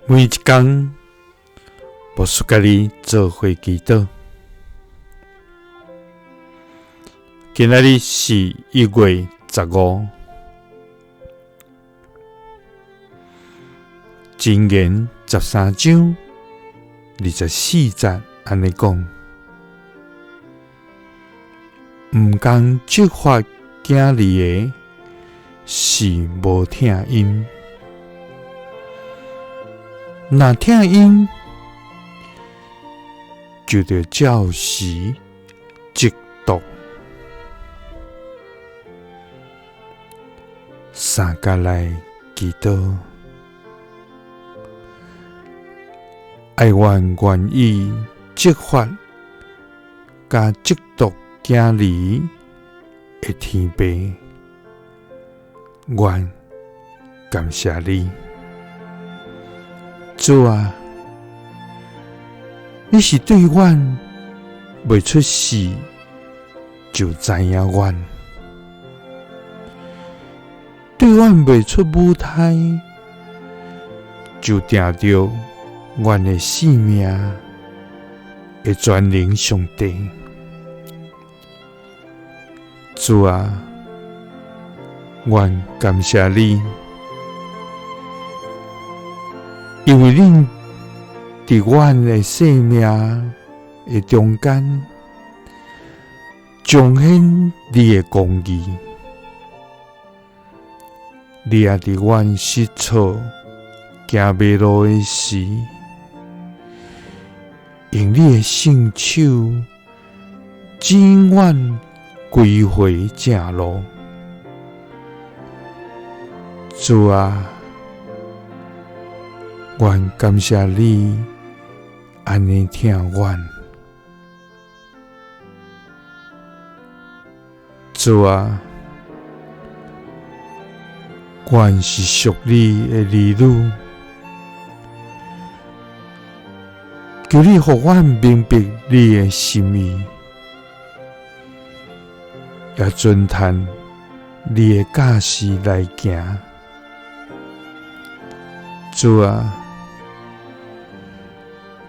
每一天，牧师甲你做伙祈祷。今仔日是1月15，箴言13章24節安尼講：毋共責罰囝兒的，是無聽因；若聽因，就着照時嫉妒。三甲來祈禱，愛願意責罰甲嫉妒囝兒的天父，願感謝你，主啊！你是對阮未出世就知影阮，對阮未出母胎就定着阮的性命的全能上帝。主啊，阮感謝你，因為恁佇阮的生命的中間，彰顯你的公義。你也佇阮失錯行袂路的時，用你的聖手指阮歸回正路。主啊，願感謝你安尼聽阮。主啊，阮是屬你的兒女，求你互阮明白你的心意，也遵循你的教示來行。主啊，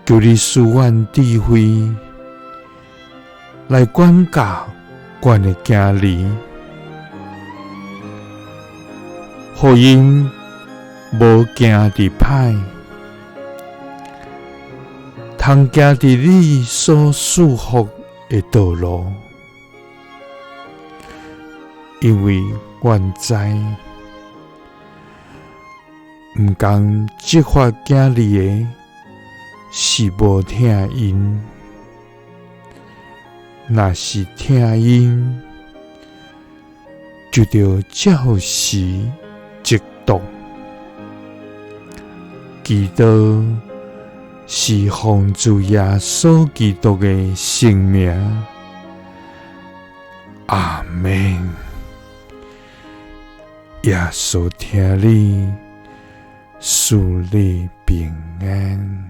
求你賜阮智慧，來管教阮的囝兒，互因無行佇歹，通行佇你所賜福的道路。因為阮知，毋共責罰囝兒的，是無聽因；若是聽因，就着照時嫉妒。祈禱是奉主耶穌基督的聖名，阿們。耶穌聽你，賜你平安。